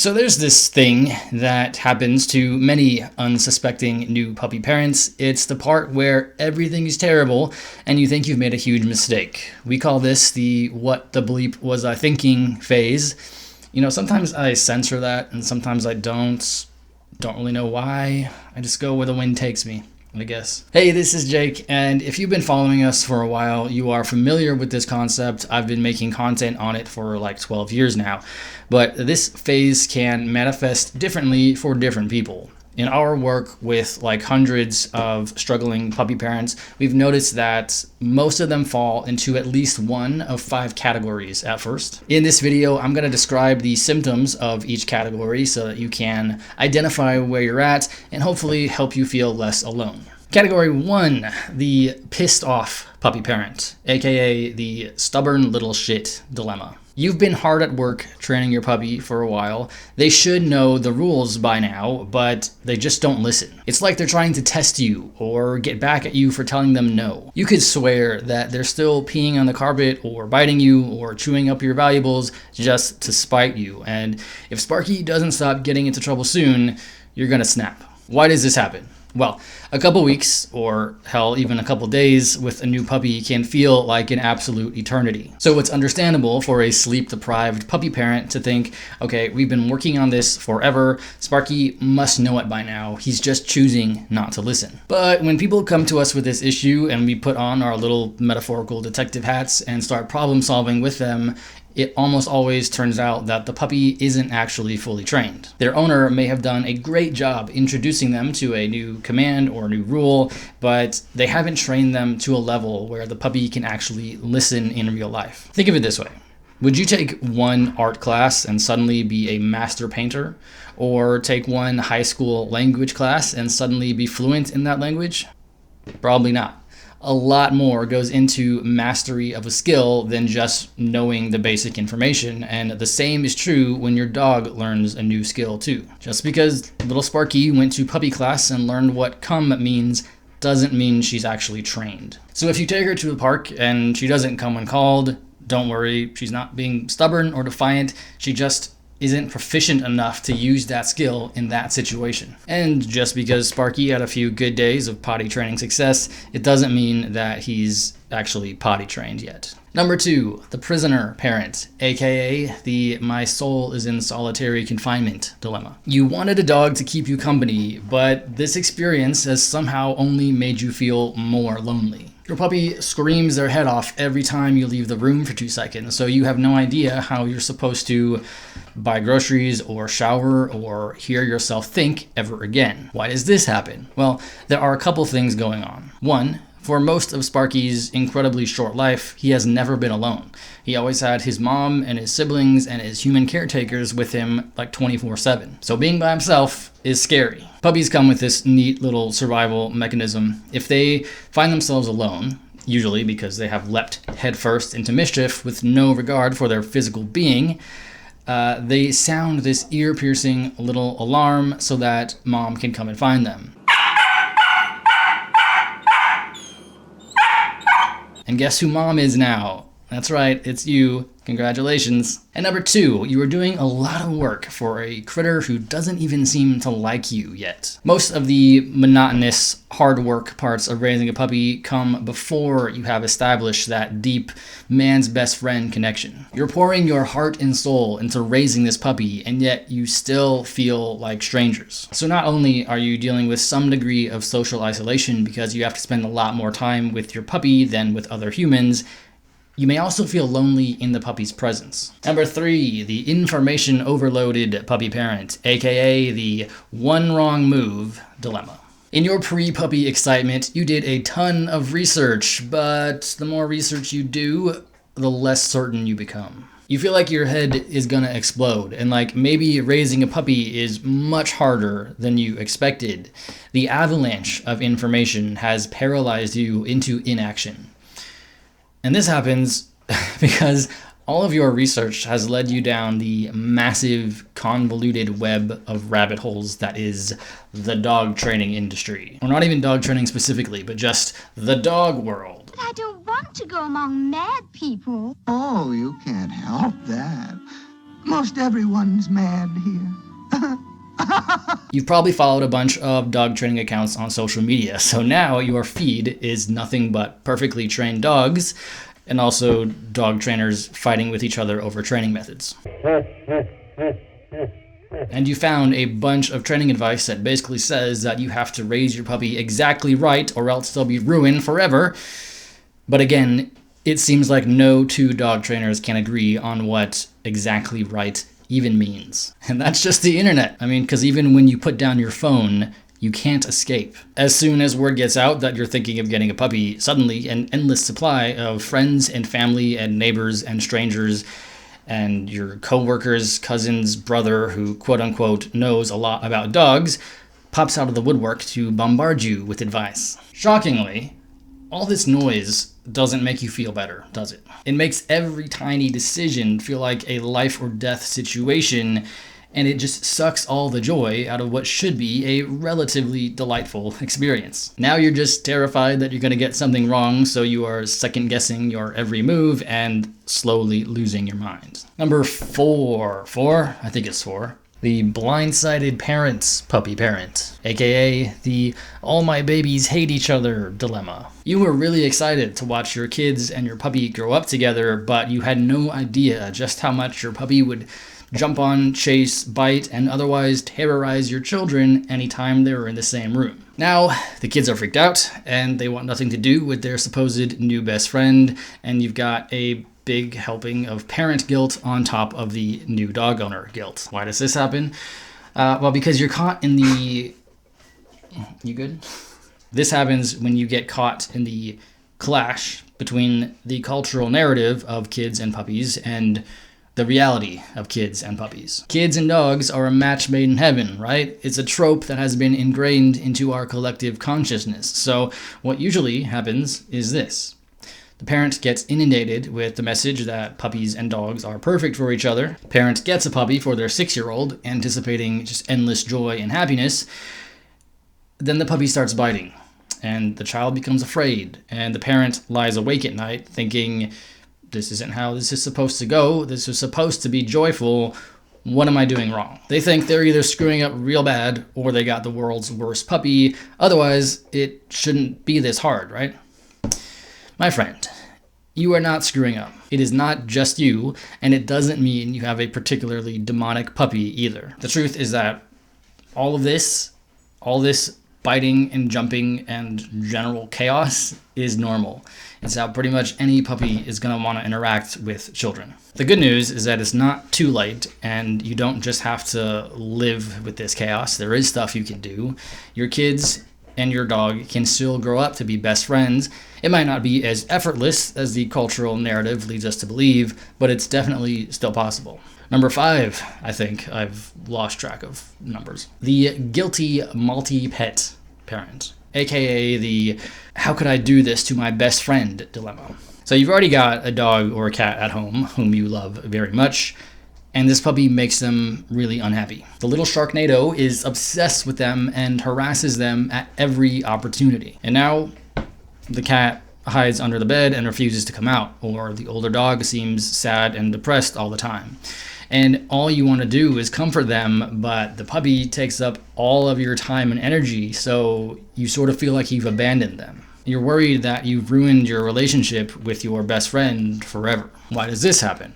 So there's this thing that happens to many unsuspecting new puppy parents. It's the part where everything is terrible and you think you've made a huge mistake. We call this the "what the bleep was I thinking" phase. Sometimes I censor that and sometimes I don't. Don't really know why. I just go where the wind takes me, I guess. Hey, this is Jake, and if you've been following us for a while, you are familiar with this concept. I've been making content on it for like 12 years now, but this phase can manifest differently for different people. In our work with like hundreds of struggling puppy parents, we've noticed that most of them fall into at least one of 5 categories at first. In this video, I'm going to describe the symptoms of each category so that you can identify where you're at and hopefully help you feel less alone. Category 1, the pissed off puppy parent, aka the stubborn little shit dilemma. You've been hard at work training your puppy for a while. They should know the rules by now, but they just don't listen. It's like they're trying to test you or get back at you for telling them no. You could swear that they're still peeing on the carpet or biting you or chewing up your valuables just to spite you. And if Sparky doesn't stop getting into trouble soon, you're gonna snap. Why does this happen? Well, a couple weeks, or hell, even a couple days with a new puppy can feel like an absolute eternity. So it's understandable for a sleep-deprived puppy parent to think, okay, we've been working on this forever, Sparky must know it by now, he's just choosing not to listen. But when people come to us with this issue and we put on our little metaphorical detective hats and start problem solving with them, it almost always turns out that the puppy isn't actually fully trained. Their owner may have done a great job introducing them to a new command or new rule, but they haven't trained them to a level where the puppy can actually listen in real life. Think of it this way. Would you take one art class and suddenly be a master painter? Or take one high school language class and suddenly be fluent in that language? Probably not. A lot more goes into mastery of a skill than just knowing the basic information, and the same is true when your dog learns a new skill too. Just because little Sparky went to puppy class and learned what come means doesn't mean she's actually trained. So if you take her to the park and she doesn't come when called, don't worry, she's not being stubborn or defiant, she just isn't proficient enough to use that skill in that situation. And just because Sparky had a few good days of potty training success, it doesn't mean that he's actually potty trained yet. Number 2, the prisoner parent, aka the "my soul is in solitary confinement" dilemma. You wanted a dog to keep you company, but this experience has somehow only made you feel more lonely. Your puppy screams their head off every time you leave the room for 2 seconds, so you have no idea how you're supposed to buy groceries or shower or hear yourself think ever again. Why does this happen? Well, there are a couple things going on. 1, for most of Sparky's incredibly short life, he has never been alone. He always had his mom and his siblings and his human caretakers with him like 24/7. So being by himself is scary. Puppies come with this neat little survival mechanism. If they find themselves alone, usually because they have leapt headfirst into mischief with no regard for their physical being, they sound this ear-piercing little alarm so that mom can come and find them. And guess who mom is now? That's right, it's you. Congratulations. And number 2, you are doing a lot of work for a critter who doesn't even seem to like you yet. Most of the monotonous, hard work parts of raising a puppy come before you have established that deep man's best friend connection. You're pouring your heart and soul into raising this puppy, and yet you still feel like strangers. So not only are you dealing with some degree of social isolation because you have to spend a lot more time with your puppy than with other humans, you may also feel lonely in the puppy's presence. Number 3, the information overloaded puppy parent, aka the one wrong move dilemma. In your pre-puppy excitement, you did a ton of research, but the more research you do, the less certain you become. You feel like your head is gonna explode, and like maybe raising a puppy is much harder than you expected. The avalanche of information has paralyzed you into inaction. And this happens because all of your research has led you down the massive, convoluted web of rabbit holes that is the dog training industry. Or not even dog training specifically, but just the dog world. But I don't want to go among mad people. Oh, you can't help that. Most everyone's mad here. You've probably followed a bunch of dog training accounts on social media, so now your feed is nothing but perfectly trained dogs and also dog trainers fighting with each other over training methods. And you found a bunch of training advice that basically says that you have to raise your puppy exactly right or else they'll be ruined forever. But again, it seems like no two dog trainers can agree on what exactly right even means. And that's just the internet. I mean, because even when you put down your phone, you can't escape. As soon as word gets out that you're thinking of getting a puppy, suddenly an endless supply of friends and family and neighbors and strangers and your coworkers, cousin's brother who quote-unquote knows a lot about dogs pops out of the woodwork to bombard you with advice. Shockingly, all this noise doesn't make you feel better, does it? It makes every tiny decision feel like a life or death situation, and it just sucks all the joy out of what should be a relatively delightful experience. Now you're just terrified that you're going to get something wrong, so you are second-guessing your every move and slowly losing your mind. Number four, I think it's four. The blindsided parent's puppy parent, aka the all my babies hate each other dilemma. You were really excited to watch your kids and your puppy grow up together, but you had no idea just how much your puppy would jump on, chase, bite, and otherwise terrorize your children anytime they were in the same room. Now, the kids are freaked out, and they want nothing to do with their supposed new best friend, and you've got a big helping of parent guilt on top of the new dog owner guilt. Why does this happen? Well, because you're caught in the... You good? This happens when you get caught in the clash between the cultural narrative of kids and puppies and the reality of kids and puppies. Kids and dogs are a match made in heaven, right? It's a trope that has been ingrained into our collective consciousness. So what usually happens is this. The parent gets inundated with the message that puppies and dogs are perfect for each other. Parent gets a puppy for their 6-year-old, anticipating just endless joy and happiness. Then the puppy starts biting, and the child becomes afraid, and the parent lies awake at night thinking, this isn't how this is supposed to go. This is supposed to be joyful. What am I doing wrong? They think they're either screwing up real bad or they got the world's worst puppy. Otherwise, it shouldn't be this hard, right? My friend, you are not screwing up. It is not just you, and it doesn't mean you have a particularly demonic puppy either. The truth is that all this biting and jumping and general chaos is normal. It's how pretty much any puppy is going to want to interact with children. The good news is that it's not too late, and you don't just have to live with this chaos. There is stuff you can do. Your kids and your dog can still grow up to be best friends. It might not be as effortless as the cultural narrative leads us to believe, but it's definitely still possible. Number 5, I think I've lost track of numbers. The guilty multi-pet parent, aka the how could I do this to my best friend dilemma. So you've already got a dog or a cat at home whom you love very much, and this puppy makes them really unhappy. The little Sharknado is obsessed with them and harasses them at every opportunity. And now the cat hides under the bed and refuses to come out, or the older dog seems sad and depressed all the time. And all you want to do is comfort them, but the puppy takes up all of your time and energy, so you sort of feel like you've abandoned them. You're worried that you've ruined your relationship with your best friend forever. Why does this happen?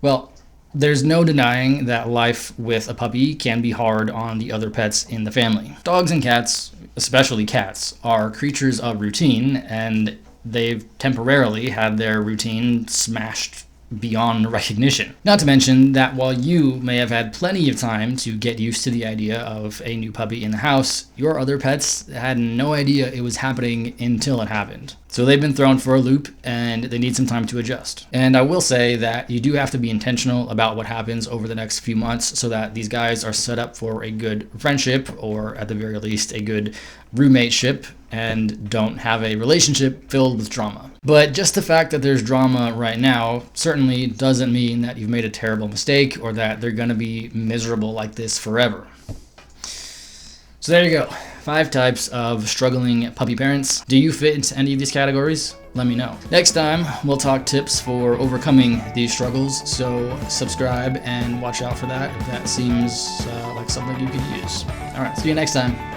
Well, there's no denying that life with a puppy can be hard on the other pets in the family. Dogs and cats, especially cats, are creatures of routine, and they've temporarily had their routine smashed beyond recognition. Not to mention that while you may have had plenty of time to get used to the idea of a new puppy in the house, your other pets had no idea it was happening until it happened. So they've been thrown for a loop and they need some time to adjust. And I will say that you do have to be intentional about what happens over the next few months so that these guys are set up for a good friendship, or at the very least a good roommateship, and don't have a relationship filled with drama. But just the fact that there's drama right now certainly doesn't mean that you've made a terrible mistake or that they're going to be miserable like this forever. So there you go. 5 types of struggling puppy parents. Do you fit into any of these categories? let me know. Next time, we'll talk tips for overcoming these struggles, so subscribe and watch out for that if that seems like something you could use. All right, see you next time.